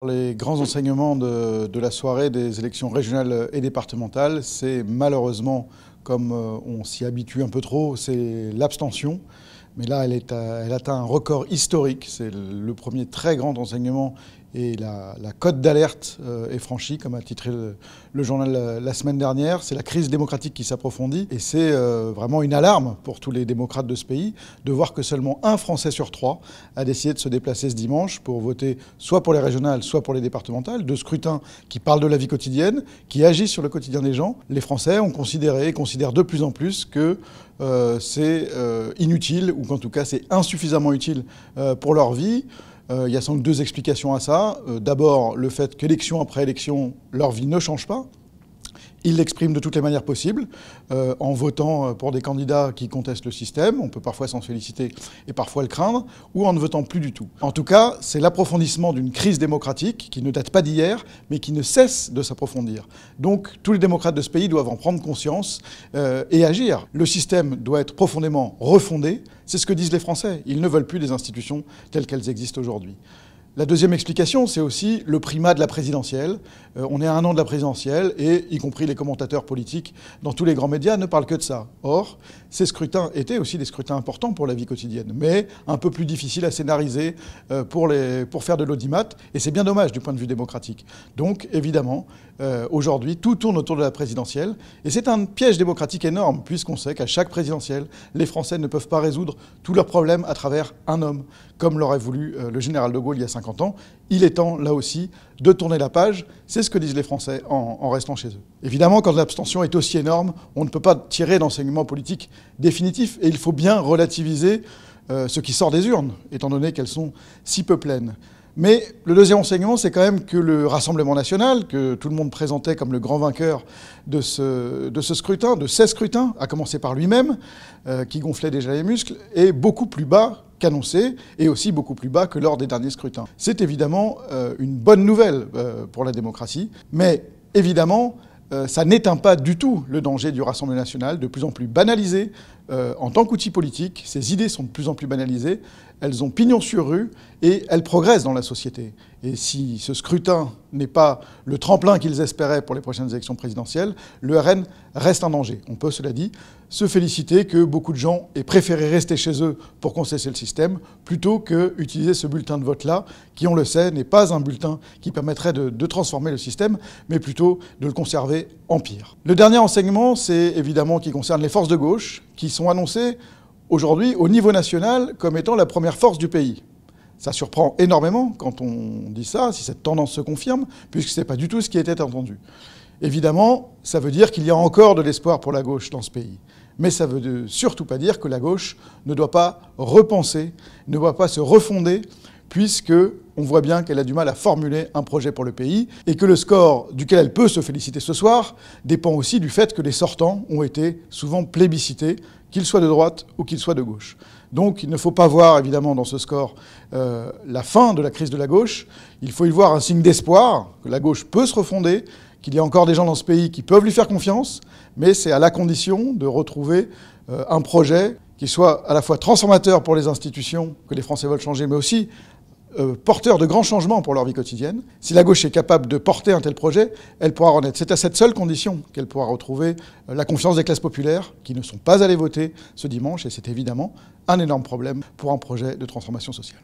Les grands enseignements de la soirée des élections régionales et départementales, c'est malheureusement, comme on s'y habitue un peu trop, c'est l'abstention. Mais là, elle atteint un record historique. C'est le premier très grand enseignement et la cote d'alerte est franchie, comme a titré le journal la semaine dernière. C'est la crise démocratique qui s'approfondit et c'est vraiment une alarme pour tous les démocrates de ce pays de voir que seulement un Français sur trois a décidé de se déplacer ce dimanche pour voter soit pour les régionales, soit pour les départementales. Deux scrutins qui parlent de la vie quotidienne, qui agissent sur le quotidien des gens. Les Français ont considéré et considèrent de plus en plus que c'est inutile, ou qu'en tout cas c'est insuffisamment utile pour leur vie. Il y a sans doute deux explications à ça. D'abord, le fait qu'élection après élection, leur vie ne change pas. Ils l'expriment de toutes les manières possibles, en votant pour des candidats qui contestent le système, on peut parfois s'en féliciter et parfois le craindre, ou en ne votant plus du tout. En tout cas, c'est l'approfondissement d'une crise démocratique qui ne date pas d'hier, mais qui ne cesse de s'approfondir. Donc tous les démocrates de ce pays doivent en prendre conscience et agir. Le système doit être profondément refondé, c'est ce que disent les Français. Ils ne veulent plus des institutions telles qu'elles existent aujourd'hui. La deuxième explication, c'est aussi le primat de la présidentielle. On est à un an de la présidentielle et, y compris les commentateurs politiques dans tous les grands médias, ne parlent que de ça. Or, ces scrutins étaient aussi des scrutins importants pour la vie quotidienne, mais un peu plus difficiles à scénariser pour faire de l'audimat, et c'est bien dommage du point de vue démocratique. Donc, évidemment, aujourd'hui, tout tourne autour de la présidentielle, et c'est un piège démocratique énorme, puisqu'on sait qu'à chaque présidentielle, les Français ne peuvent pas résoudre tous leurs problèmes à travers un homme, comme l'aurait voulu le général de Gaulle il y a 50 ans. Il est temps, là aussi, de tourner la page. C'est ce que disent les Français en restant chez eux. Évidemment, quand l'abstention est aussi énorme, on ne peut pas tirer d'enseignement politique définitif, et il faut bien relativiser ce qui sort des urnes, étant donné qu'elles sont si peu pleines. Mais le deuxième enseignement, c'est quand même que le Rassemblement national, que tout le monde présentait comme le grand vainqueur de ce scrutin, de ces scrutins, à commencer par lui-même, qui gonflait déjà les muscles, est beaucoup plus bas qu'annoncé, et aussi beaucoup plus bas que lors des derniers scrutins. C'est évidemment une bonne nouvelle pour la démocratie, mais évidemment, ça n'éteint pas du tout le danger du Rassemblement national, de plus en plus banalisé en tant qu'outil politique. Ces idées sont de plus en plus banalisées, elles ont pignon sur rue et elles progressent dans la société. Et si ce scrutin n'est pas le tremplin qu'ils espéraient pour les prochaines élections présidentielles, le RN reste un danger. On peut, cela dit, se féliciter que beaucoup de gens aient préféré rester chez eux pour contester le système, plutôt que utiliser ce bulletin de vote-là, qui, on le sait, n'est pas un bulletin qui permettrait de transformer le système, mais plutôt de le conserver en pire. Le dernier enseignement, c'est évidemment qui concerne les forces de gauche, qui sont annoncées aujourd'hui au niveau national comme étant la première force du pays. Ça surprend énormément quand on dit ça, si cette tendance se confirme, puisque ce n'est pas du tout ce qui était entendu. Évidemment, ça veut dire qu'il y a encore de l'espoir pour la gauche dans ce pays. Mais ça ne veut surtout pas dire que la gauche ne doit pas repenser, ne doit pas se refonder, puisque on voit bien qu'elle a du mal à formuler un projet pour le pays, et que le score duquel elle peut se féliciter ce soir dépend aussi du fait que les sortants ont été souvent plébiscités, qu'ils soient de droite ou qu'ils soient de gauche. Donc il ne faut pas voir évidemment dans ce score la fin de la crise de la gauche, il faut y voir un signe d'espoir, que la gauche peut se refonder, qu'il y a encore des gens dans ce pays qui peuvent lui faire confiance, mais c'est à la condition de retrouver un projet qui soit à la fois transformateur pour les institutions que les Français veulent changer, mais aussi porteur de grands changements pour leur vie quotidienne. Si la gauche est capable de porter un tel projet, elle pourra renaître. C'est à cette seule condition qu'elle pourra retrouver la confiance des classes populaires qui ne sont pas allées voter ce dimanche, et c'est évidemment un énorme problème pour un projet de transformation sociale.